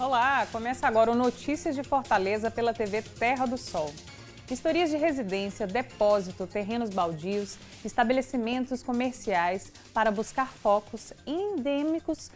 Olá, começa agora o Notícias de Fortaleza pela TV Terra do Sol. Vistorias de residência, depósito, terrenos baldios, estabelecimentos comerciais para buscar focos endêmicos,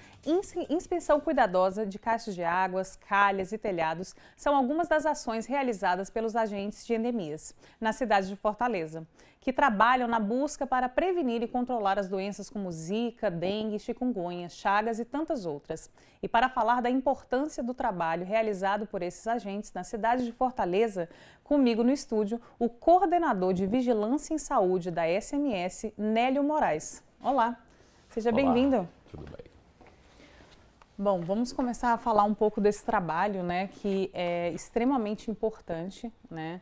inspeção cuidadosa de caixas de águas, calhas e telhados são algumas das ações realizadas pelos agentes de endemias na cidade de Fortaleza, que trabalham na busca para prevenir e controlar as doenças como zika, dengue, chikungunya, chagas e tantas outras. E para falar da importância do trabalho realizado por esses agentes na cidade de Fortaleza, comigo no estúdio, o coordenador de Vigilância em Saúde da SMS, Nélio Moraes. Olá, seja bem-vindo. Tudo bem. Bom, vamos começar a falar um pouco desse trabalho, né, que é extremamente importante, né,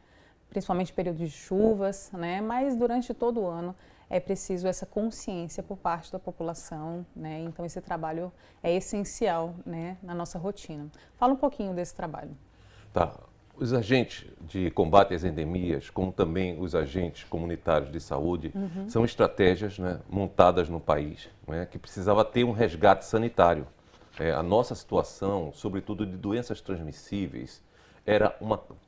principalmente em período de chuvas, né, mas durante todo o ano é preciso essa consciência por parte da população, né, então esse trabalho é essencial, né, na nossa rotina. Fala um pouquinho desse trabalho. Tá. Os agentes de combate às endemias, como também os agentes comunitários de saúde, são estratégias, né, montadas no país, né, que precisava ter um resgate sanitário. A nossa situação, sobretudo de doenças transmissíveis,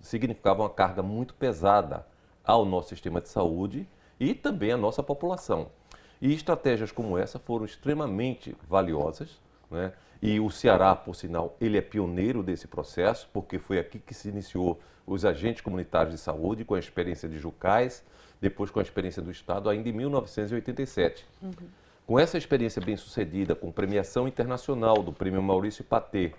significava uma carga muito pesada ao nosso sistema de saúde e também à nossa população. E estratégias como essa foram extremamente valiosas, né? E o Ceará, por sinal, ele é pioneiro desse processo, porque foi aqui que se iniciou os agentes comunitários de saúde, com a experiência de Jucás, depois com a experiência do Estado, ainda em 1987. Com essa experiência bem-sucedida, com premiação internacional do Prêmio Maurício Patê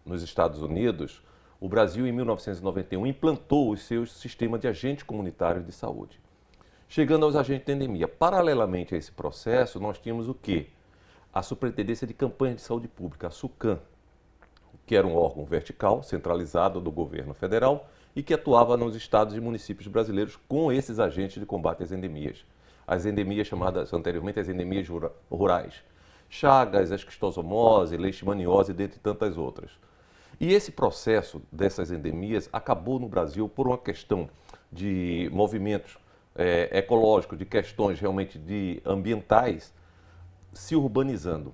nos Estados Unidos, o Brasil, em 1991, implantou o seu sistema de agentes comunitários de saúde. Chegando aos agentes de endemia, paralelamente a esse processo, nós tínhamos o quê? A Superintendência de Campanhas de Saúde Pública, a SUCAM, que era um órgão vertical, centralizado do governo federal e que atuava nos estados e municípios brasileiros com esses agentes de combate às endemias. As endemias chamadas anteriormente as endemias rurais. Chagas, esquistosomose, leishmaniose, dentre tantas outras. E esse processo dessas endemias acabou no Brasil por uma questão de movimentos ecológicos, de questões realmente ambientais, se urbanizando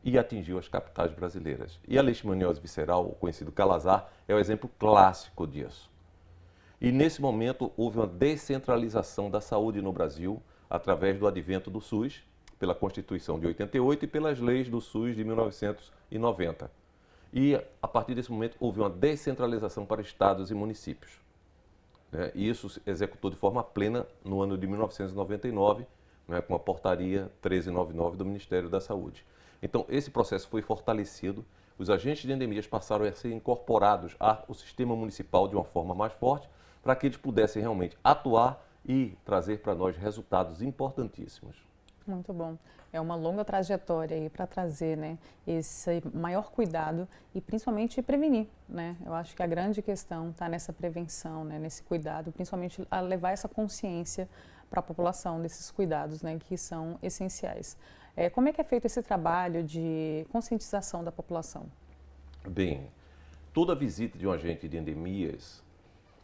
e atingiu as capitais brasileiras. E a leishmaniose visceral, o conhecido calazar, é o exemplo clássico disso. E nesse momento houve uma descentralização da saúde no Brasil através do advento do SUS, pela Constituição de 88 e pelas leis do SUS de 1990. E a partir desse momento houve uma descentralização para estados e municípios. E isso se executou de forma plena no ano de 1999, com a portaria 1399 do Ministério da Saúde. Então, esse processo foi fortalecido, os agentes de endemias passaram a ser incorporados ao sistema municipal de uma forma mais forte, para que eles pudessem realmente atuar e trazer para nós resultados importantíssimos. Muito bom. É uma longa trajetória aí para trazer, né, esse maior cuidado e principalmente prevenir, né? Eu acho que a grande questão está nessa prevenção, né, nesse cuidado, principalmente a levar essa consciência para a população desses cuidados, né, que são essenciais. Como é que é feito esse trabalho de conscientização da população? Bem, toda visita de um agente de endemias,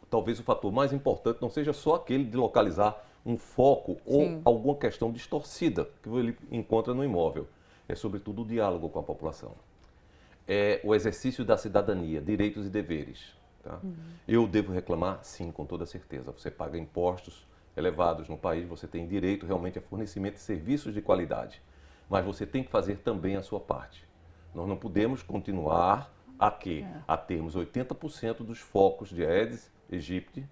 talvez o fator mais importante não seja só aquele de localizar um foco ou alguma questão distorcida que ele encontra no imóvel. É sobretudo o diálogo com a população. É o exercício da cidadania, direitos e deveres. Tá? Eu devo reclamar? Sim, com toda certeza. Você paga impostos elevados no país, você tem direito realmente a fornecimento de serviços de qualidade. Mas você tem que fazer também a sua parte. Nós não podemos continuar a termos 80% dos focos de Aedes aegypti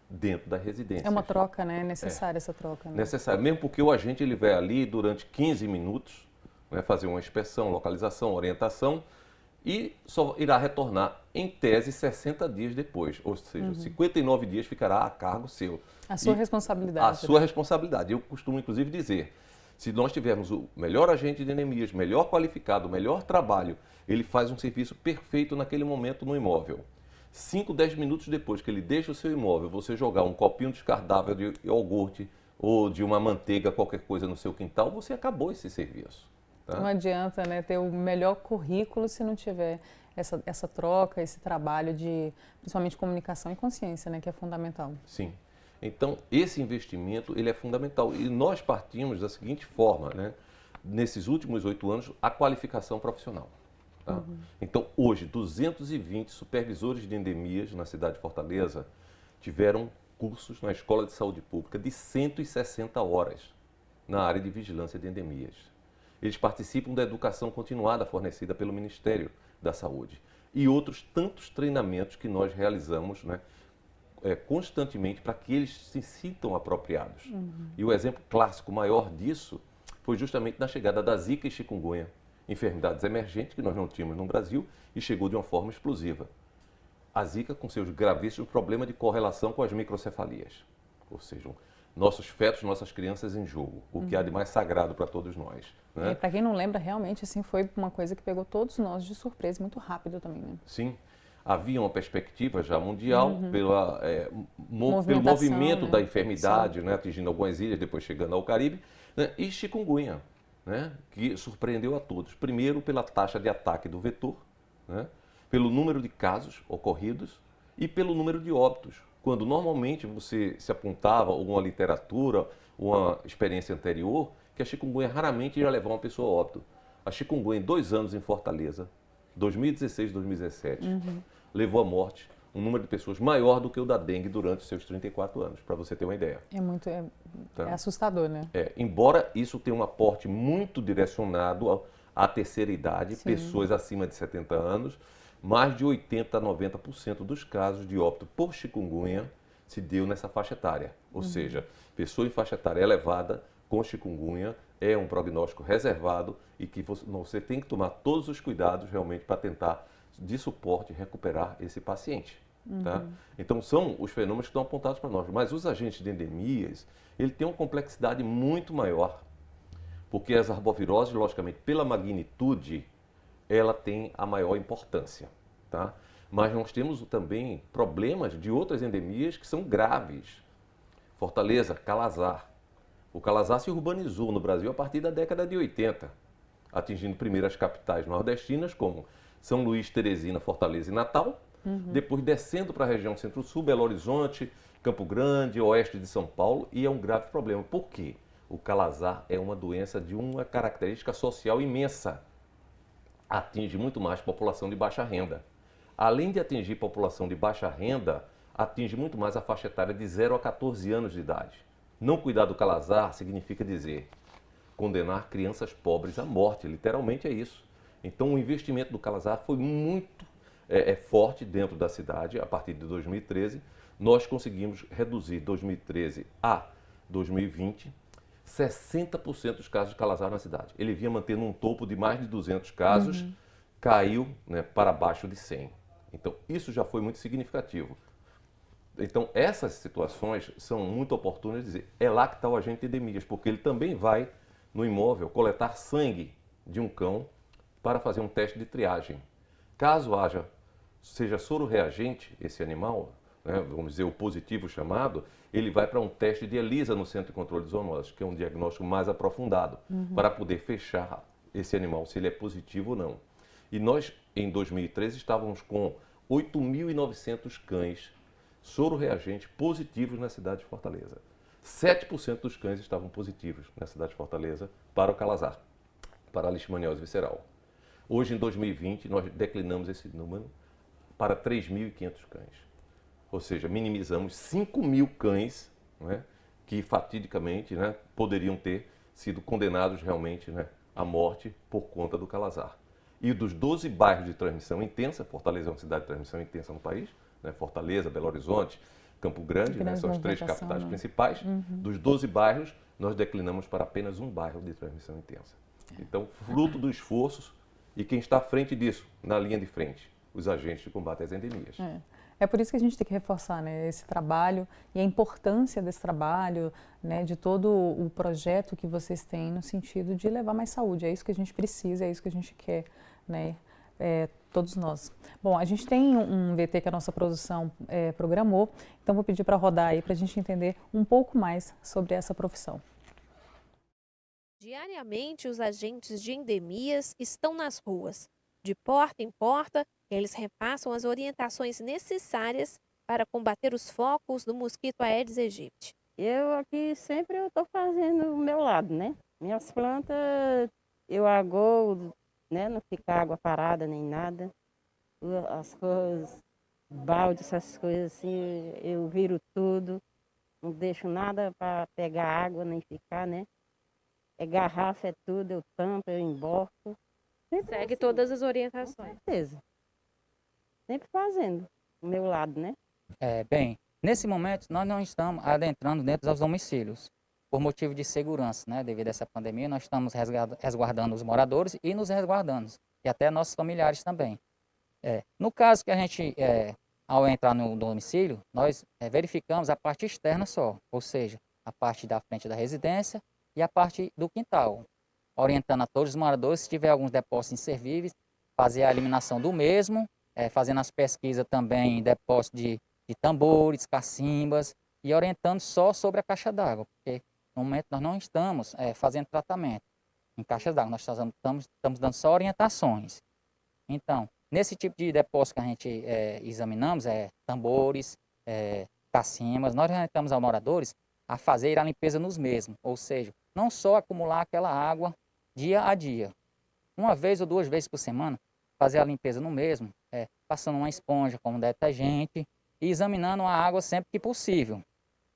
dentro da residência. É uma troca, né? É necessária essa troca. Né? Necessário, mesmo porque o agente ele vai ali durante 15 minutos, né, fazer uma inspeção, localização, orientação e só irá retornar, em tese, 60 dias depois. Ou seja, 59 dias ficará a cargo seu. A sua responsabilidade. A sua responsabilidade. Eu costumo, inclusive, dizer, se nós tivermos o melhor agente de endemias, melhor qualificado, melhor trabalho, ele faz um serviço perfeito naquele momento no imóvel. 5, 10 minutos depois que ele deixa o seu imóvel, você jogar um copinho descartável de iogurte ou de uma manteiga, qualquer coisa no seu quintal, você acabou esse serviço. Tá? Não adianta, né, ter o melhor currículo se não tiver essa troca, esse trabalho de, principalmente, comunicação e consciência, né, que é fundamental. Sim. Então, esse investimento ele é fundamental. E nós partimos da seguinte forma, né, nesses últimos 8 anos, a qualificação profissional. Tá? Então, hoje, 220 supervisores de endemias na cidade de Fortaleza tiveram cursos na Escola de Saúde Pública de 160 horas na área de vigilância de endemias. Eles participam da educação continuada fornecida pelo Ministério da Saúde e outros tantos treinamentos que nós realizamos, né, constantemente para que eles se sintam apropriados. E o exemplo clássico maior disso foi justamente na chegada da Zika e chikungunya, enfermidades emergentes que nós não tínhamos no Brasil e chegou de uma forma explosiva. A Zika com seus gravíssimos problemas de correlação com as microcefalias, ou seja, nossos fetos, nossas crianças em jogo, o que há de mais sagrado para todos nós. Né? Para quem não lembra, realmente assim, foi uma coisa que pegou todos nós de surpresa, muito rápido também. Né? Sim, havia uma perspectiva já mundial pelo movimento, né, da enfermidade, né, atingindo algumas ilhas, depois chegando ao Caribe, né, e chikungunya, né, que surpreendeu a todos. Primeiro pela taxa de ataque do vetor, né, pelo número de casos ocorridos e pelo número de óbitos. Quando normalmente você se apontava alguma literatura, uma experiência anterior, que a chikungunya raramente ia levar uma pessoa a óbito. A chikungunya, em 2 anos em Fortaleza, 2016 2017, levou à morte um número de pessoas maior do que o da dengue durante os seus 34 anos, para você ter uma ideia. É assustador, né? Embora isso tenha um aporte muito direcionado à terceira idade, sim, pessoas acima de 70 anos, mais de 80% a 90% dos casos de óbito por chikungunya se deu nessa faixa etária. Ou seja, pessoa em faixa etária elevada com chikungunya é um prognóstico reservado e que você tem que tomar todos os cuidados realmente para tentar, de suporte, recuperar esse paciente. Tá? Então, são os fenômenos que estão apontados para nós. Mas os agentes de endemias, ele tem uma complexidade muito maior, porque as arboviroses, logicamente, pela magnitude, ela tem a maior importância. Tá? Mas nós temos também problemas de outras endemias que são graves. Fortaleza, calazar. O calazar se urbanizou no Brasil a partir da década de 80, atingindo primeiro as capitais nordestinas, como São Luís, Teresina, Fortaleza e Natal, depois descendo para a região centro-sul, Belo Horizonte, Campo Grande, oeste de São Paulo, e é um grave problema. Por quê? O calazar é uma doença de uma característica social imensa. Atinge muito mais população de baixa renda. Além de atingir população de baixa renda, atinge muito mais a faixa etária de 0 a 14 anos de idade. Não cuidar do calazar significa dizer condenar crianças pobres à morte, literalmente é isso. Então o investimento do calazar foi muito forte dentro da cidade. A partir de 2013, nós conseguimos reduzir 2013 a 2020, 60% dos casos de calazar na cidade. Ele vinha mantendo um topo de mais de 200 casos, caiu, né, para baixo de 100. Então isso já foi muito significativo. Então, essas situações são muito oportunas de dizer, é lá que está o agente de endemias, porque ele também vai no imóvel coletar sangue de um cão para fazer um teste de triagem. Caso seja soro reagente esse animal, né, vamos dizer o positivo chamado, ele vai para um teste de ELISA no Centro de Controle de Zoonoses, que é um diagnóstico mais aprofundado, para poder fechar esse animal, se ele é positivo ou não. E nós, em 2013, estávamos com 8.900 cães soro reagente positivos na cidade de Fortaleza. 7% dos cães estavam positivos na cidade de Fortaleza para o calazar, para a leishmaniose visceral. Hoje, em 2020, nós declinamos esse número para 3.500 cães. Ou seja, minimizamos 5.000 cães, né, que fatidicamente, né, poderiam ter sido condenados realmente, né, à morte por conta do calazar. E dos 12 bairros de transmissão intensa, Fortaleza é uma cidade de transmissão intensa no país, né, Fortaleza, Belo Horizonte, Campo Grande, né, são as 3 capitais principais. Dos 12 bairros, nós declinamos para apenas um bairro de transmissão intensa. Então, fruto do esforço e quem está à frente disso, na linha de frente, os agentes de combate às endemias. É por isso que a gente tem que reforçar, né, esse trabalho e a importância desse trabalho, né, de todo o projeto que vocês têm no sentido de levar mais saúde. É isso que a gente precisa, é isso que a gente quer, né, todos nós. Bom, a gente tem um VT que a nossa produção programou, então vou pedir para rodar aí para a gente entender um pouco mais sobre essa profissão. Diariamente, os agentes de endemias estão nas ruas. De porta em porta, eles repassam as orientações necessárias para combater os focos do mosquito Aedes aegypti. Eu aqui eu estou fazendo o meu lado, né? Minhas plantas eu agoo né? Não ficar água parada nem nada. As coisas, balde, essas coisas assim, eu viro tudo. Não deixo nada para pegar água nem ficar, né? É garrafa, é tudo, eu tampo, eu emborco. Sempre Segue assim, todas as com orientações. certeza. Sempre fazendo, do meu lado, né? Bem, nesse momento nós não estamos adentrando dentro dos domicílios, por motivo de segurança, né? Devido a essa pandemia, nós estamos resguardando os moradores e nos resguardando, e até nossos familiares também. No caso que a gente, ao entrar no domicílio, nós verificamos a parte externa só, ou seja, a parte da frente da residência e a parte do quintal, orientando a todos os moradores, se tiver alguns depósitos inservíveis, fazer a eliminação do mesmo, fazendo as pesquisas também em depósito de tambores, cacimbas, e orientando só sobre a caixa d'água, porque no momento nós não estamos fazendo tratamento em caixas d'água, nós estamos dando só orientações. Então, nesse tipo de depósito que a gente examinamos, tambores, cacimbas, nós orientamos aos moradores a fazer a limpeza nos mesmos, ou seja, não só acumular aquela água dia a dia. Uma vez ou duas vezes por semana, fazer a limpeza no mesmo, passando uma esponja como detergente e examinando a água sempre que possível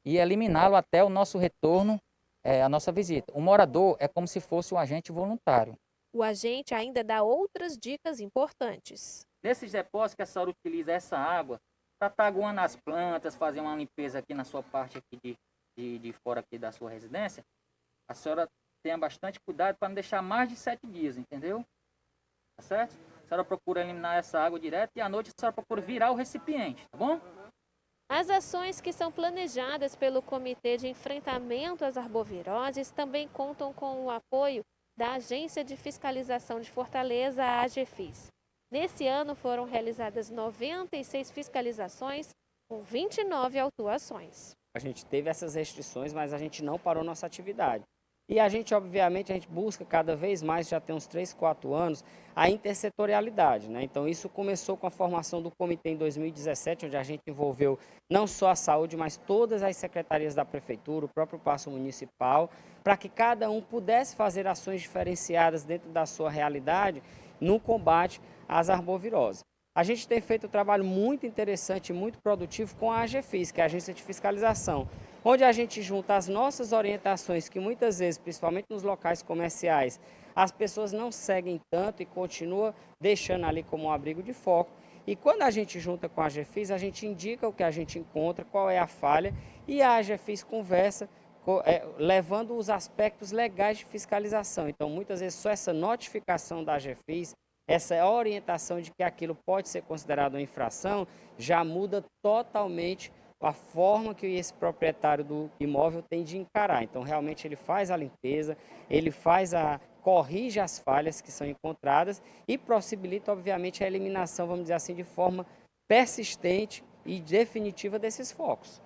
e eliminá-lo até o nosso retorno, a nossa visita. O morador é como se fosse um agente voluntário. O agente ainda dá outras dicas importantes. Nesses depósitos que a senhora utiliza essa água para estar aguando as plantas, fazer uma limpeza aqui na sua parte aqui de fora aqui da sua residência, a senhora tenha bastante cuidado para não deixar mais de 7 dias, entendeu? Tá certo? A senhora procura eliminar essa água direto e à noite a senhora procura virar o recipiente, tá bom? As ações que são planejadas pelo Comitê de Enfrentamento às Arboviroses também contam com o apoio da Agência de Fiscalização de Fortaleza, a AGFIS. Nesse ano foram realizadas 96 fiscalizações com 29 autuações. A gente teve essas restrições, mas a gente não parou nossa atividade. E a gente, obviamente, a gente busca cada vez mais, já tem uns 3, 4 anos, a intersetorialidade, né? Então, isso começou com a formação do comitê em 2017, onde a gente envolveu não só a saúde, mas todas as secretarias da prefeitura, o próprio Paço Municipal, para que cada um pudesse fazer ações diferenciadas dentro da sua realidade no combate às arboviroses. A gente tem feito um trabalho muito interessante e muito produtivo com a AGFIS, que é a Agência de Fiscalização, onde a gente junta as nossas orientações, que muitas vezes, principalmente nos locais comerciais, as pessoas não seguem tanto e continuam deixando ali como um abrigo de foco. E quando a gente junta com a AGFIS, a gente indica o que a gente encontra, qual é a falha, e a AGFIS conversa, levando os aspectos legais de fiscalização. Então, muitas vezes, só essa notificação da AGFIS, essa orientação de que aquilo pode ser considerado uma infração, já muda totalmente a forma que esse proprietário do imóvel tem de encarar. Então, realmente, ele faz a limpeza, ele corrige as falhas que são encontradas e possibilita, obviamente, a eliminação, vamos dizer assim, de forma persistente e definitiva desses focos.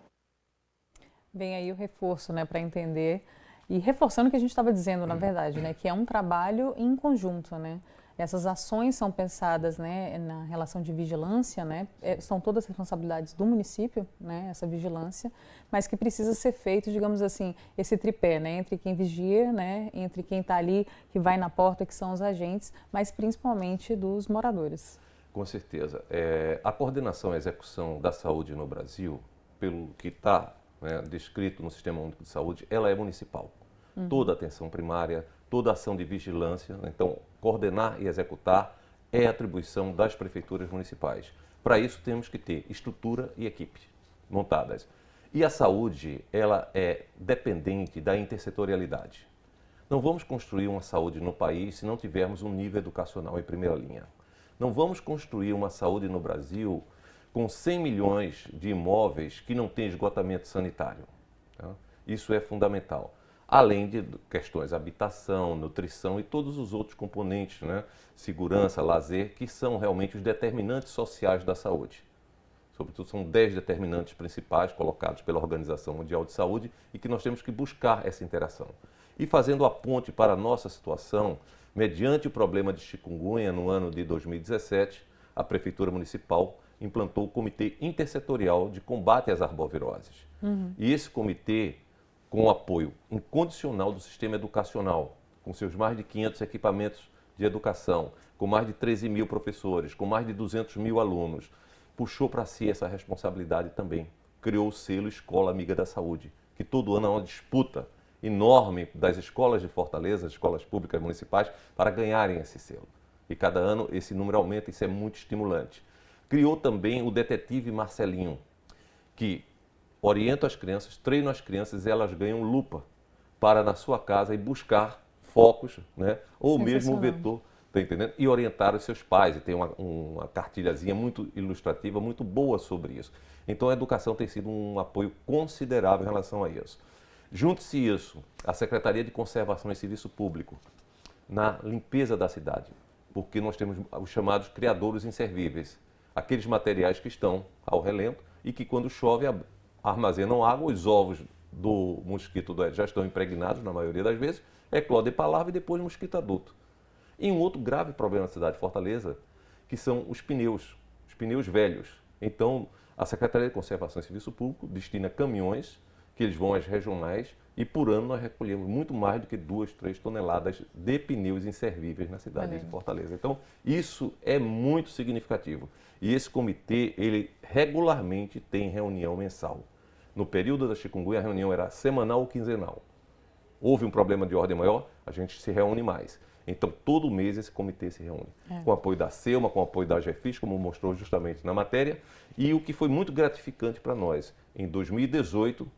Vem aí o reforço, né, para entender e reforçando o que a gente estava dizendo, na verdade, né, que é um trabalho em conjunto, né? Essas ações são pensadas, né, na relação de vigilância, né, são todas responsabilidades do município, né, essa vigilância, mas que precisa ser feito, digamos assim, esse tripé, né, entre quem vigia, né, entre quem está ali, que vai na porta, que são os agentes, mas principalmente dos moradores. Com certeza. A coordenação e execução da saúde no Brasil, pelo que está descrito no Sistema Único de Saúde, ela é municipal. Toda a atenção primária, toda a ação de vigilância, então, coordenar e executar é atribuição das prefeituras municipais. Para isso, temos que ter estrutura e equipe montadas. E a saúde, ela é dependente da intersetorialidade. Não vamos construir uma saúde no país se não tivermos um nível educacional em primeira linha. Não vamos construir uma saúde no Brasil com 100 milhões de imóveis que não têm esgotamento sanitário. Tá? Isso é fundamental. Além de questões de habitação, nutrição e todos os outros componentes, né? Segurança, lazer, que são realmente os determinantes sociais da saúde. Sobretudo, são 10 determinantes principais colocados pela Organização Mundial de Saúde e que nós temos que buscar essa interação. E fazendo a ponte para a nossa situação, mediante o problema de chikungunya no ano de 2017, a Prefeitura Municipal implantou o Comitê Intersetorial de Combate às Arboviroses. E esse comitê, com o apoio incondicional do sistema educacional, com seus mais de 500 equipamentos de educação, com mais de 13 mil professores, com mais de 200 mil alunos, puxou para si essa responsabilidade também. Criou o selo Escola Amiga da Saúde, que todo ano é uma disputa enorme das escolas de Fortaleza, escolas públicas municipais, para ganharem esse selo. E cada ano esse número aumenta, isso é muito estimulante. Criou também o Detetive Marcelinho, que orienta as crianças, treina as crianças e elas ganham lupa para na sua casa e buscar focos, né? Ou mesmo o vetor, tá entendendo? E orientar os seus pais. E tem uma cartilhazinha muito ilustrativa, muito boa sobre isso. Então a educação tem sido um apoio considerável em relação a isso. Junte-se isso à Secretaria de Conservação e Serviço Público, na limpeza da cidade, porque nós temos os chamados criadouros inservíveis, aqueles materiais que estão ao relento e que quando chove armazenam água, os ovos do mosquito já estão impregnados na maioria das vezes, eclodem para a larva e depois mosquito adulto. E um outro grave problema na cidade de Fortaleza, que são os pneus velhos. Então, a Secretaria de Conservação e Serviço Público destina caminhões que eles vão às regionais e por ano nós recolhemos muito mais do que 2, 3 toneladas de pneus inservíveis na cidade de Fortaleza. Então, isso é muito significativo. E esse comitê, ele regularmente tem reunião mensal. No período da chikungunya, a reunião era semanal ou quinzenal. Houve um problema de ordem maior, a gente se reúne mais. Então, todo mês esse comitê se reúne, com o apoio da SELMA, com o apoio da GEFIS, como mostrou justamente na matéria. E o que foi muito gratificante para nós, em 2018,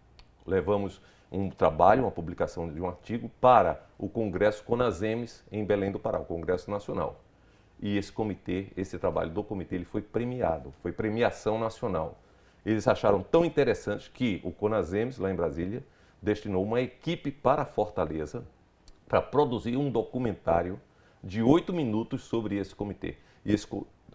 levamos um trabalho, uma publicação de um artigo para o Congresso CONASEMES em Belém do Pará, o Congresso Nacional. E esse comitê, esse trabalho do comitê, ele foi premiado, foi premiação nacional. Eles acharam tão interessante que o CONASEMES, lá em Brasília, destinou uma equipe para Fortaleza para produzir um documentário de 8 minutos sobre esse comitê. E esse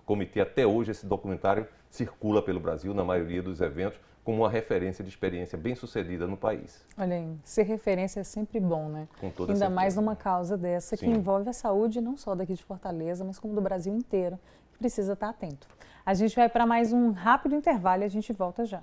comitê, até hoje, esse documentário circula pelo Brasil, na maioria dos eventos, como uma referência de experiência bem-sucedida no país. Olha aí, ser referência é sempre bom, né? Com toda Ainda certeza. mais numa causa dessa que Sim. envolve a saúde não só daqui de Fortaleza, mas como do Brasil inteiro, que precisa estar atento. A gente vai para mais um rápido intervalo e a gente volta já.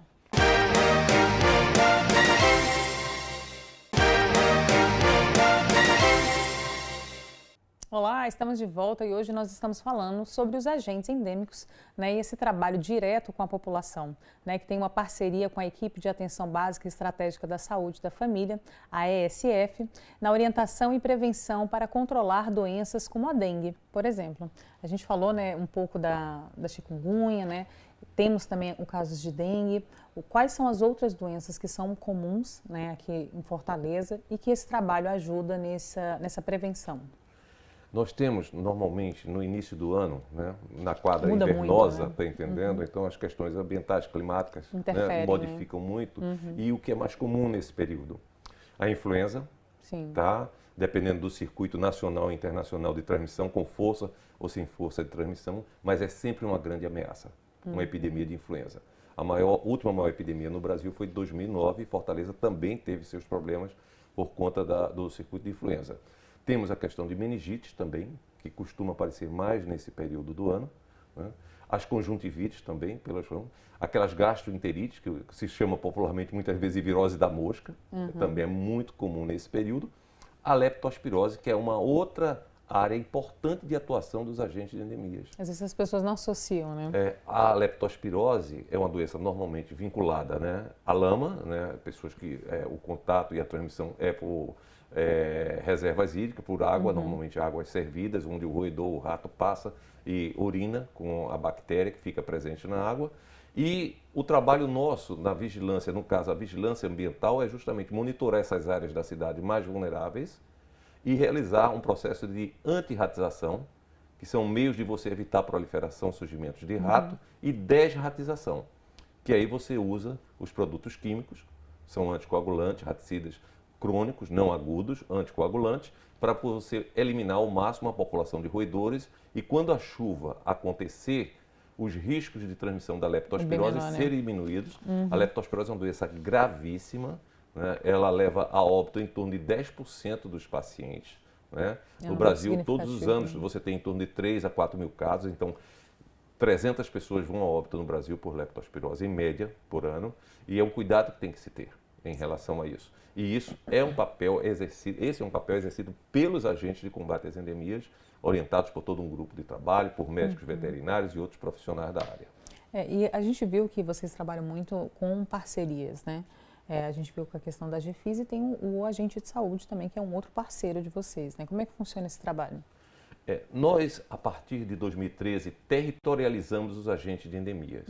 Olá, estamos de volta e hoje nós estamos falando sobre os agentes endêmicos, né, e esse trabalho direto com a população, né, que tem uma parceria com a equipe de atenção básica e estratégica da saúde da família, a ESF, na orientação e prevenção para controlar doenças como a dengue, por exemplo. A gente falou, né, um pouco da chikungunya, né, temos também o caso de dengue. Quais são as outras doenças que são comuns, né, aqui em Fortaleza e que esse trabalho ajuda nessa prevenção? Nós temos, normalmente, no início do ano, né, na quadra Muda invernosa, muito, né? tá entendendo? Então, as questões ambientais, climáticas, Interferem, modificam muito. E o que é mais comum nesse período? A influenza, Sim. tá? Dependendo do circuito nacional e internacional de transmissão, com força ou sem força de transmissão, mas é sempre uma grande ameaça, uma epidemia de influenza. A última maior epidemia no Brasil foi de 2009 e Fortaleza também teve seus problemas por conta do circuito de influenza. Temos a questão de meningite também, que costuma aparecer mais nesse período do ano, né? As conjuntivites também, aquelas gastroenterites, que se chama popularmente muitas vezes de virose da mosca, também é muito comum nesse período. A leptospirose, que é uma outra área importante de atuação dos agentes de endemias. Às vezes as pessoas não associam, né? A leptospirose é uma doença normalmente vinculada, né, à lama, né, pessoas que o contato e a transmissão é por reservas hídricas, por água, normalmente águas servidas, onde o roedor, o rato passa e urina com a bactéria que fica presente na água. E o trabalho nosso na vigilância, no caso a vigilância ambiental, é justamente monitorar essas áreas da cidade mais vulneráveis e realizar um processo de antirratização, que são meios de você evitar a proliferação, surgimento de rato, e desratização, que aí você usa os produtos químicos, são anticoagulantes, raticidas crônicos, não agudos, anticoagulantes, para você eliminar ao máximo a população de roedores e quando a chuva acontecer, os riscos de transmissão da leptospirose serem diminuídos. A leptospirose é uma doença gravíssima, né? Ela leva a óbito em torno de 10% dos pacientes. Né? No Brasil, todos os anos, você tem em torno de 3 a 4 mil casos, então 300 pessoas vão a óbito no Brasil por leptospirose, em média, por ano, e é um cuidado que tem que se ter. em relação a isso. E isso é um papel exercido, esse é um papel exercido pelos agentes de combate às endemias, orientados por todo um grupo de trabalho, por médicos veterinários e outros profissionais da área. E a gente viu que vocês trabalham muito com parcerias, né? A gente viu com a questão da GFIS e tem o agente de saúde também, que é um outro parceiro de vocês, né? Como é que funciona esse trabalho? Nós, a partir de 2013, territorializamos os agentes de endemias.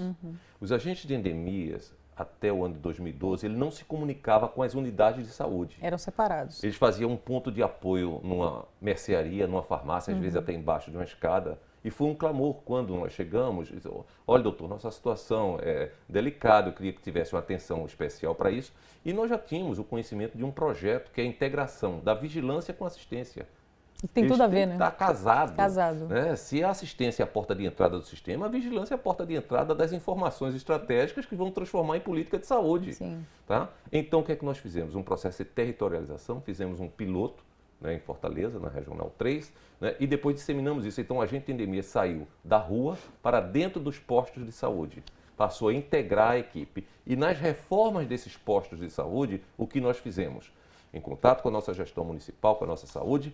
Os agentes de endemias, até o ano de 2012, ele não se comunicava com as unidades de saúde. Eram separados. Eles faziam um ponto de apoio numa mercearia, numa farmácia, às vezes até embaixo de uma escada. E foi um clamor quando nós chegamos. Olha, doutor, nossa situação é delicada, eu queria que tivesse uma atenção especial para isso. E nós já tínhamos o conhecimento de um projeto que é a integração da vigilância com assistência. E tem tudo a ver, né? Está casado. Casado. Né? Se a assistência é a porta de entrada do sistema, a vigilância é a porta de entrada das informações estratégicas que vão transformar em política de saúde. Sim. Tá? Então, o que é que nós fizemos? Um processo de territorialização, fizemos um piloto, né, em Fortaleza, na Regional 3, né, e depois disseminamos isso. Então, o agente de endemia saiu da rua para dentro dos postos de saúde, passou a integrar a equipe. E nas reformas desses postos de saúde, o que nós fizemos? Em contato com a nossa gestão municipal, com a nossa saúde,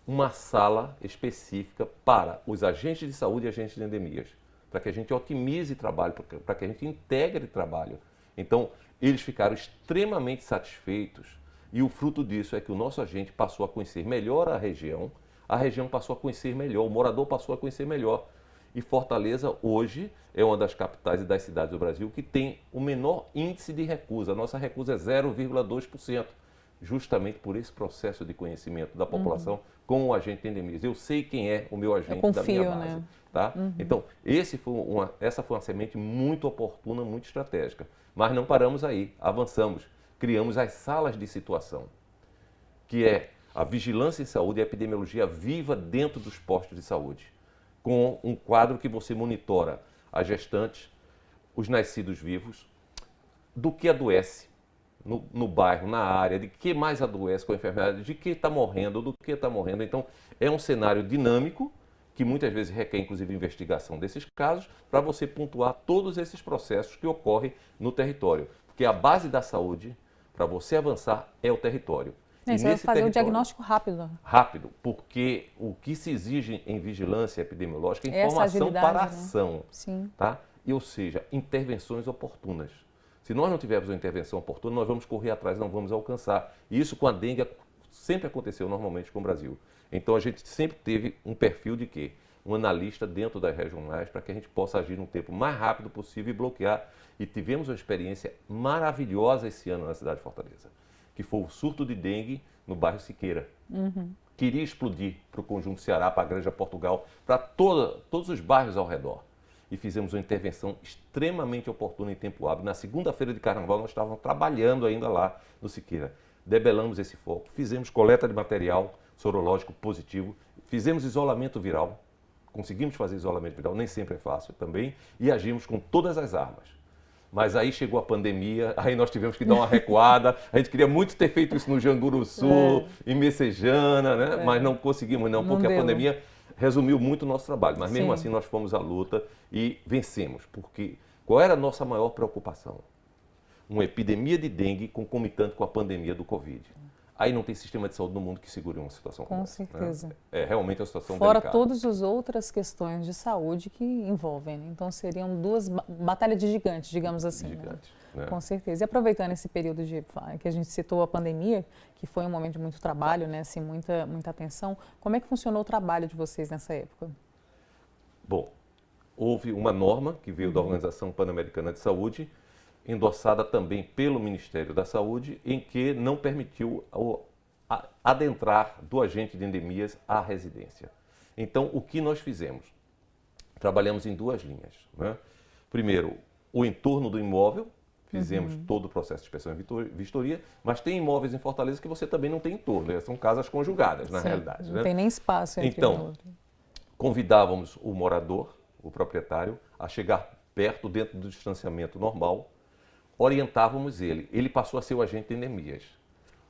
uma sala específica para os agentes de saúde e agentes de endemias, para que a gente otimize trabalho, para que a gente integre trabalho. Então, eles ficaram extremamente satisfeitos e o fruto disso é que o nosso agente passou a conhecer melhor a região passou a conhecer melhor, o morador passou a conhecer melhor. E Fortaleza, hoje, é uma das capitais e das cidades do Brasil que tem o menor índice de recusa. A nossa recusa é 0,2%. Justamente por esse processo de conhecimento da população com o agente de endemias. Eu sei quem é o meu agente da minha base. Né? Tá? Então, essa foi uma semente muito oportuna, muito estratégica. Mas não paramos aí, avançamos. Criamos as salas de situação, que é a vigilância em saúde e a epidemiologia viva dentro dos postos de saúde, com um quadro que você monitora as gestantes, os nascidos vivos, do que adoece no bairro, na área, de que mais adoece com a enfermidade, de que está morrendo, do que está morrendo. Então, é um cenário dinâmico, que muitas vezes requer, inclusive, investigação desses casos, para você pontuar todos esses processos que ocorrem no território. Porque a base da saúde, para você avançar, é o território. Você vai fazer o diagnóstico rápido. Rápido, porque o que se exige em vigilância epidemiológica é informação para ação. Sim. Tá? Ou seja, intervenções oportunas. Se nós não tivermos uma intervenção oportuna, nós vamos correr atrás, não vamos alcançar. E isso com a dengue sempre aconteceu normalmente com o Brasil. Então a gente sempre teve um perfil de quê? Um analista dentro das regionais para que a gente possa agir no tempo mais rápido possível e bloquear. E tivemos uma experiência maravilhosa esse ano na cidade de Fortaleza, que foi o surto de dengue no bairro Siqueira. Queria explodir para o Conjunto Ceará, para a Granja Portugal, para todos os bairros ao redor. E fizemos uma intervenção extremamente oportuna em tempo hábil. Na segunda-feira de carnaval, nós estávamos trabalhando ainda lá no Siqueira. Debelamos esse foco, fizemos coleta de material sorológico positivo, fizemos isolamento viral, conseguimos fazer isolamento viral, nem sempre é fácil também, e agimos com todas as armas. Mas aí chegou a pandemia, aí nós tivemos que dar uma recuada. A gente queria muito ter feito isso no Janguruçu, em Messejana, né? Mas não conseguimos não, porque a pandemia resumiu muito o nosso trabalho. Mas mesmo assim nós fomos à luta e vencemos. Porque qual era a nossa maior preocupação? Uma epidemia de dengue concomitante com a pandemia do Covid. Aí não tem sistema de saúde no mundo que segure uma situação como essa. Com certeza. Né? É realmente uma situação Fora delicada. todas as outras questões de saúde que envolvem, né? Então seriam duas batalhas de gigantes, digamos assim. Gigantes, né? né? Com certeza. E aproveitando esse período que a gente citou a pandemia, que foi um momento de muito trabalho, né? Assim, muita atenção, como é que funcionou o trabalho de vocês nessa época? Bom, houve uma norma que veio da Organização Pan-Americana de Saúde, endossada também pelo Ministério da Saúde, em que não permitiu adentrar do agente de endemias à residência. Então, o que nós fizemos? Trabalhamos em duas linhas. Né? Primeiro, o entorno do imóvel, fizemos todo o processo de inspeção e vistoria, mas tem imóveis em Fortaleza que você também não tem entorno, né? São casas conjugadas, na realidade. Não né? tem nem espaço entre um e outro. Convidávamos o morador, o proprietário, a chegar perto, dentro do distanciamento normal, orientávamos ele. Ele passou a ser o agente de endemias.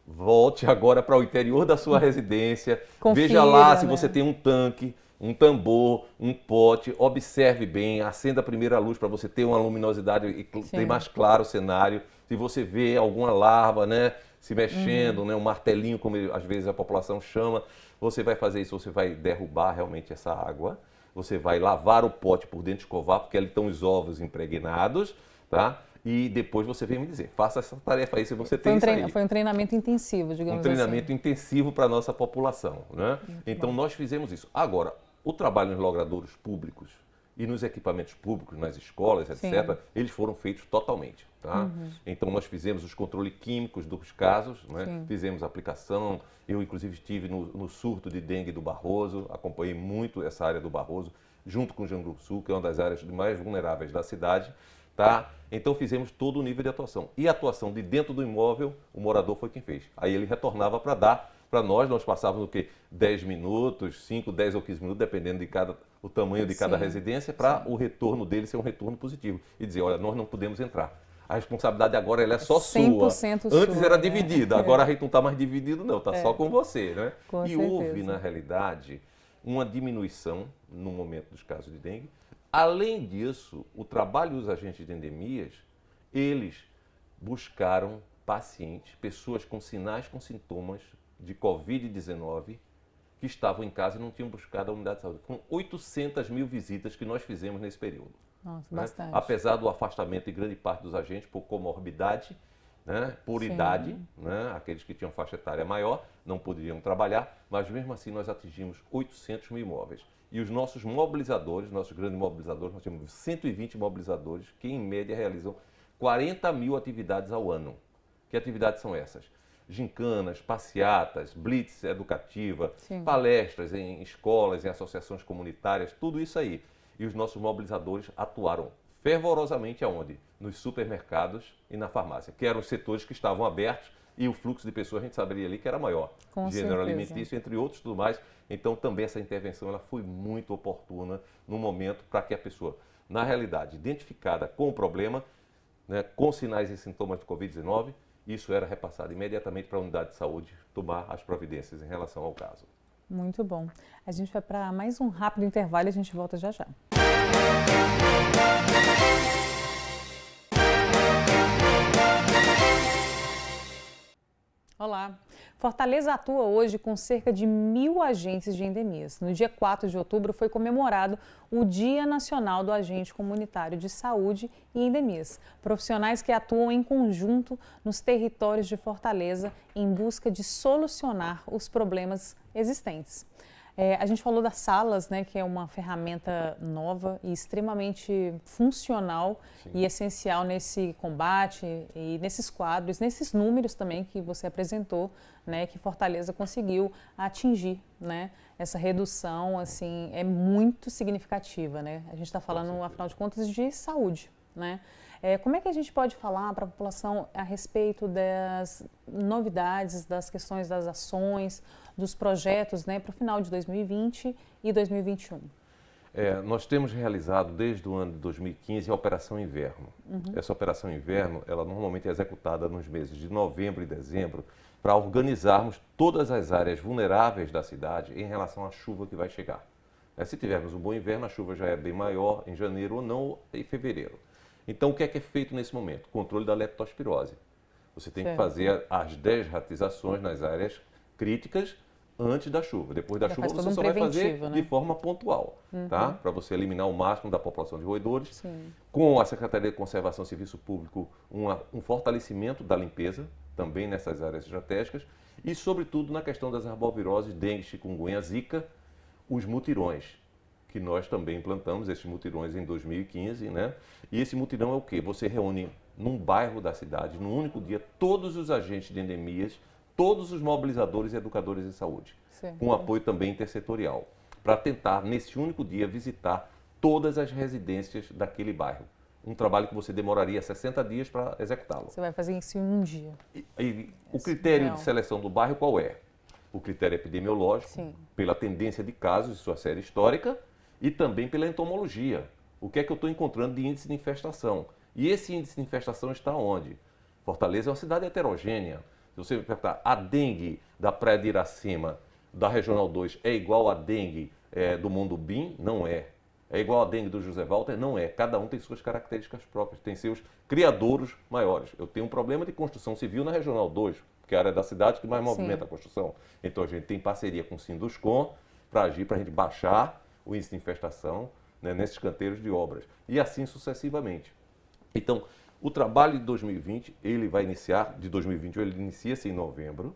Volte agora para o interior da sua residência, Confira, veja lá se né? você tem um tanque um tambor, um pote, observe bem, acenda a primeira luz para você ter uma luminosidade e ter mais claro o cenário. Se você vê alguma larva, né, se mexendo, né, um martelinho, como às vezes a população chama, você vai fazer isso, você vai derrubar realmente essa água, você vai lavar o pote por dentro, escovar, porque ali estão os ovos impregnados, tá? E depois você vem me dizer, faça essa tarefa aí se você tem isso aí. Foi um treinamento intensivo, digamos assim. Um treinamento intensivo para a nossa população, né? Então nós fizemos isso. Agora, o trabalho nos logradouros públicos e nos equipamentos públicos, nas escolas, etc., eles foram feitos totalmente, tá? Então nós fizemos os controles químicos dos casos, né? Fizemos a aplicação, eu inclusive estive no surto de dengue do Barroso, acompanhei muito essa área do Barroso, junto com o Janguçu, que é uma das áreas mais vulneráveis da cidade, tá? Então fizemos todo o nível de atuação. E a atuação de dentro do imóvel, o morador foi quem fez. Aí ele retornava para dar para nós passávamos o quê? 10 minutos, 5, 10 ou 15 minutos, dependendo o tamanho de cada residência, para o retorno dele ser um retorno positivo. E dizer, olha, nós não podemos entrar. A responsabilidade agora ela é só sua. 100% sua. Antes era dividida, agora a gente não está mais dividido não, está só com você, né? Com e certeza. houve, na realidade, uma diminuição no momento dos casos de dengue. Além disso, o trabalho dos agentes de endemias, eles buscaram pacientes, pessoas com sinais, com sintomas de Covid-19 que estavam em casa e não tinham buscado a unidade de saúde. Foram 800 mil visitas que nós fizemos nesse período. Nossa, né? bastante. Apesar do afastamento de grande parte dos agentes por comorbidade, né? Por idade, né? Aqueles que tinham faixa etária maior não poderiam trabalhar, mas mesmo assim nós atingimos 800 mil imóveis. E os nossos mobilizadores, nossos grandes mobilizadores, nós temos 120 mobilizadores que em média realizam 40 mil atividades ao ano. Que atividades são essas? Gincanas, passeatas, blitz educativa, palestras em escolas, em associações comunitárias, tudo isso aí. E os nossos mobilizadores atuaram fervorosamente aonde? Nos supermercados e na farmácia, que eram os setores que estavam abertos e o fluxo de pessoas a gente saberia ali que era maior. Com Gênero certeza. alimentício, entre outros, tudo mais. Então também essa intervenção ela foi muito oportuna no momento para que a pessoa, na realidade, identificada com o problema, né, com sinais e sintomas de Covid-19, isso era repassado imediatamente para a unidade de saúde tomar as providências em relação ao caso. Muito bom. A gente vai para mais um rápido intervalo e a gente volta já já. Olá! Fortaleza atua hoje com cerca de 1.000 agentes de endemias. No dia 4 de outubro foi comemorado o Dia Nacional do Agente Comunitário de Saúde e Endemias. Profissionais que atuam em conjunto nos territórios de Fortaleza em busca de solucionar os problemas existentes. A gente falou das salas, né, que é uma ferramenta nova e extremamente funcional e essencial nesse combate e nesses quadros, nesses números também que você apresentou, né, que Fortaleza conseguiu atingir, né? Essa redução, assim, é muito significativa, né? A gente está falando, afinal de contas, de saúde, né? Como é que a gente pode falar para a população a respeito das novidades, das questões das ações, dos projetos, né, para o final de 2020 e 2021? Nós temos realizado desde o ano de 2015 a Operação Inverno. Essa Operação Inverno, ela normalmente é executada nos meses de novembro e dezembro para organizarmos todas as áreas vulneráveis da cidade em relação à chuva que vai chegar. Se tivermos um bom inverno, a chuva já é bem maior em janeiro ou não em fevereiro. Então, o que é feito nesse momento? Controle da leptospirose. Você tem que fazer as desratizações nas áreas críticas antes da chuva. Depois da chuva, você só vai fazer de forma pontual, tá? Para você eliminar o máximo da população de roedores. Com a Secretaria de Conservação e Serviço Público, um fortalecimento da limpeza, também nessas áreas estratégicas. E, sobretudo, na questão das arboviroses, dengue, chikungunya, zika, os mutirões, que nós também implantamos esses mutirões em 2015, né? E esse mutirão é o quê? Você reúne num bairro da cidade, num único dia, todos os agentes de endemias, todos os mobilizadores e educadores de saúde, com apoio também intersetorial, para tentar, nesse único dia, visitar todas as residências daquele bairro. Um trabalho que você demoraria 60 dias para executá-lo. Você vai fazer isso em um dia. E o critério de seleção do bairro qual é? O critério epidemiológico, pela tendência de casos de sua série histórica, e também pela entomologia. O que é que eu estou encontrando de índice de infestação? E esse índice de infestação está onde? Fortaleza é uma cidade heterogênea. Se você me perguntar, a dengue da Praia de Iracema, da Regional 2, é igual à dengue do mundo BIM? Não é. É igual a dengue do José Walter? Não é. Cada um tem suas características próprias, tem seus criadouros maiores. Eu tenho um problema de construção civil na Regional 2, que é a área da cidade que mais movimenta a construção. Então a gente tem parceria com o Sinduscom para agir, para a gente baixar o índice de infestação, né, nesses canteiros de obras. E assim sucessivamente. Então, o trabalho de 2020, ele vai iniciar, de 2021, ele inicia-se em novembro,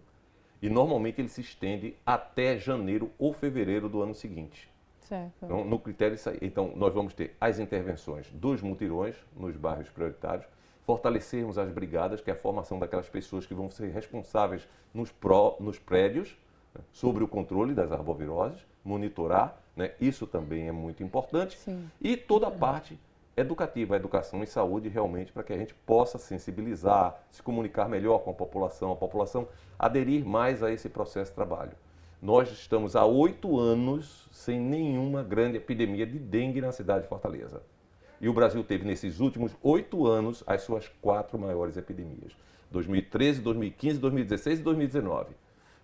e normalmente ele se estende até janeiro ou fevereiro do ano seguinte. Certo. Então, no critério de sair. Então, nós vamos ter as intervenções dos mutirões nos bairros prioritários, fortalecermos as brigadas, que é a formação daquelas pessoas que vão ser responsáveis nos prédios, né, sobre o controle das arboviroses, monitorar, né, isso também é muito importante. Sim. E toda a parte educativa, a educação e saúde, realmente, para que a gente possa sensibilizar, se comunicar melhor com a população aderir mais a esse processo de trabalho. Nós estamos há 8 anos sem nenhuma grande epidemia de dengue na cidade de Fortaleza. E o Brasil teve, nesses últimos 8 anos, as suas 4 maiores epidemias. 2013, 2015, 2016 e 2019.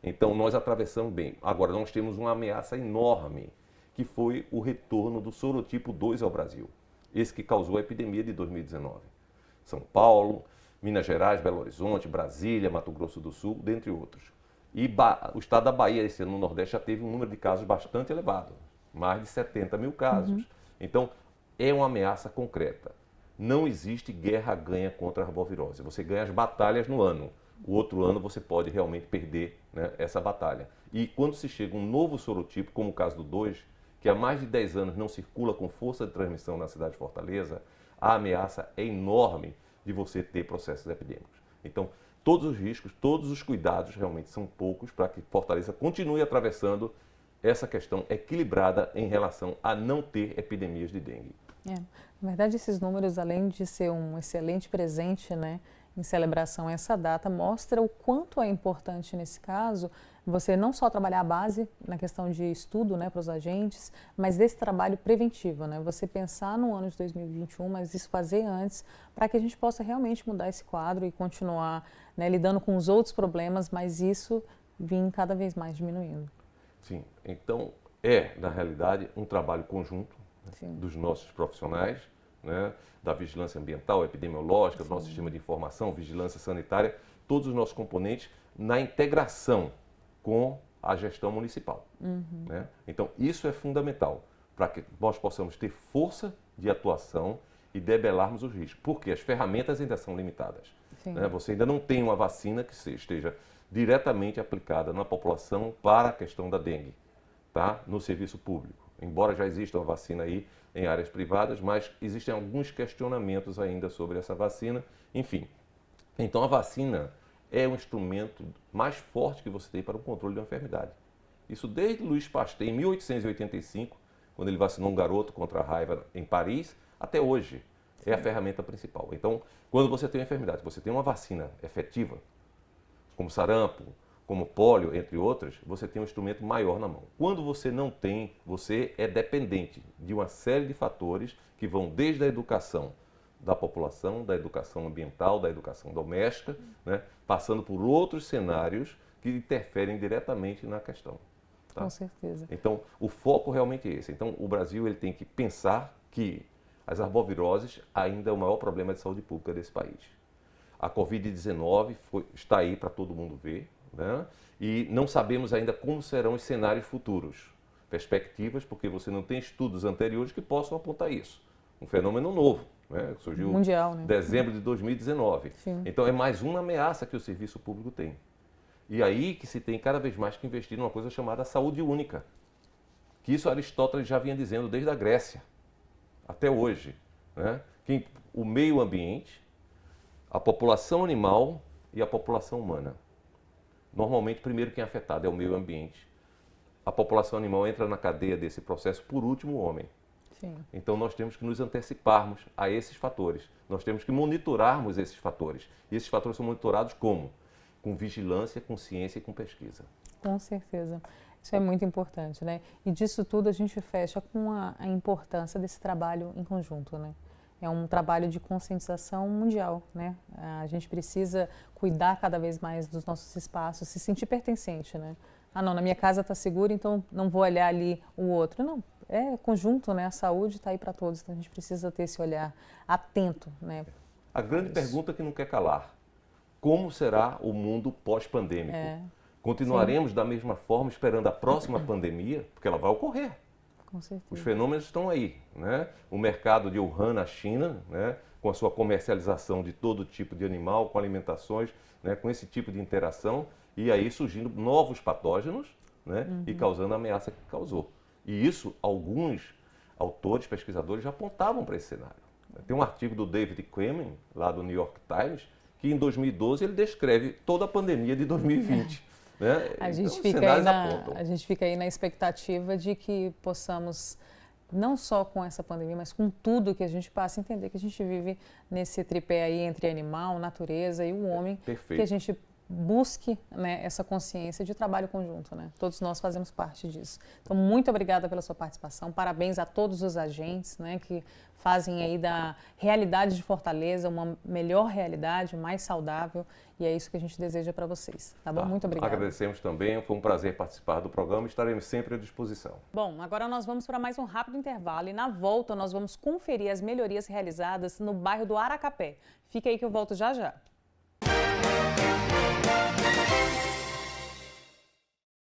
Então, nós atravessamos bem. Agora, nós temos uma ameaça enorme, que foi o retorno do sorotipo 2 ao Brasil. Esse que causou a epidemia de 2019. São Paulo, Minas Gerais, Belo Horizonte, Brasília, Mato Grosso do Sul, dentre outros. E o estado da Bahia, esse ano no Nordeste, já teve um número de casos bastante elevado, mais de 70 mil casos. Então, é uma ameaça concreta. Não existe guerra ganha contra a arbovirose. Você ganha as batalhas no ano. O outro ano você pode realmente perder, né, essa batalha. E quando se chega um novo sorotipo, como o caso do 2, que há mais de 10 anos não circula com força de transmissão na cidade de Fortaleza, a ameaça é enorme de você ter processos epidêmicos. Então, todos os riscos, todos os cuidados realmente são poucos para que Fortaleza continue atravessando essa questão equilibrada em relação a não ter epidemias de dengue. Na verdade, esses números, além de ser um excelente presente, né, em celebração a essa data, mostra o quanto é importante, nesse caso, você não só trabalhar a base na questão de estudo, né, para os agentes, mas desse trabalho preventivo, né? Você pensar no ano de 2021, mas isso fazer antes, para que a gente possa realmente mudar esse quadro e continuar, né, lidando com os outros problemas, mas isso vir cada vez mais diminuindo. Sim, então na realidade, um trabalho conjunto, né, dos nossos profissionais, né, da vigilância ambiental, epidemiológica, do nosso sistema de informação, vigilância sanitária, todos os nossos componentes na integração com a gestão municipal. Né? Então, isso é fundamental para que nós possamos ter força de atuação e debelarmos os riscos, porque as ferramentas ainda são limitadas. Né? Você ainda não tem uma vacina que esteja diretamente aplicada na população para a questão da dengue, tá? No serviço público. Embora já exista uma vacina aí em áreas privadas, mas existem alguns questionamentos ainda sobre essa vacina. Enfim, então a vacina é o instrumento mais forte que você tem para o controle da enfermidade. Isso desde Louis Pasteur, em 1885, quando ele vacinou um garoto contra a raiva em Paris, até hoje. É a ferramenta principal. Então, quando você tem uma enfermidade, você tem uma vacina efetiva, como sarampo, como pólio, entre outras, você tem um instrumento maior na mão. Quando você não tem, você é dependente de uma série de fatores que vão desde a educação da população, da educação ambiental, da educação doméstica, né, passando por outros cenários que interferem diretamente na questão. Tá? Com certeza. Então, o foco realmente é esse. Então, o Brasil ele tem que pensar que as arboviroses ainda é o maior problema de saúde pública desse país. A Covid-19 está aí para todo mundo ver, né? E não sabemos ainda como serão os cenários futuros, perspectivas, porque você não tem estudos anteriores que possam apontar isso. Um fenômeno novo, né? Surgiu mundial, né? Em dezembro de 2019. Sim. Então é mais uma ameaça que o serviço público tem. E aí que se tem cada vez mais que investir numa coisa chamada saúde única. Que isso Aristóteles já vinha dizendo desde a Grécia até hoje, né? Que o meio ambiente, a população animal e a população humana. Normalmente, primeiro quem é afetado é o meio ambiente. A população animal entra na cadeia desse processo, por último, o homem. Sim. Então, nós temos que nos anteciparmos a esses fatores. Nós temos que monitorarmos esses fatores. E esses fatores são monitorados como? Com vigilância, com ciência e com pesquisa. Com certeza. Isso é muito importante, né? E disso tudo a gente fecha com a importância desse trabalho em conjunto, né? É um trabalho de conscientização mundial, né? A gente precisa cuidar cada vez mais dos nossos espaços, se sentir pertencente, né? ah, não, na minha casa está seguro, então não vou olhar ali o outro. Não, é conjunto, né? A saúde está aí para todos, então a gente precisa ter esse olhar atento, né? A grande pergunta que não quer calar: como será o mundo pós-pandêmico? Continuaremos da mesma forma esperando a próxima pandemia? Porque ela vai ocorrer. Com certeza. Os fenômenos estão aí, né? O mercado de Wuhan, na China, né? Com a sua comercialização de todo tipo de animal, com alimentações, né? Com esse tipo de interação, e aí surgindo novos patógenos, né? E causando a ameaça que causou. E isso, alguns autores, pesquisadores já apontavam para esse cenário. Tem um artigo do David Quammen, lá do New York Times, que em 2012 ele descreve toda a pandemia de 2020. Né? A gente, então, fica aí na expectativa de que possamos, não só com essa pandemia, mas com tudo que a gente passa, entender que a gente vive nesse tripé aí entre animal, natureza e o homem, Perfeito. que a gente busque, né, essa consciência de trabalho conjunto, né? Todos nós fazemos parte disso. Então, muito obrigada pela sua participação, parabéns a todos os agentes, né, que fazem aí da realidade de Fortaleza uma melhor realidade, mais saudável, e é isso que a gente deseja para vocês, tá bom? Muito obrigada. Agradecemos também, foi um prazer participar do programa e estaremos sempre à disposição. Bom, agora nós vamos para mais um rápido intervalo e na volta nós vamos conferir as melhorias realizadas no bairro do Aracapé. Fica aí que eu volto já já.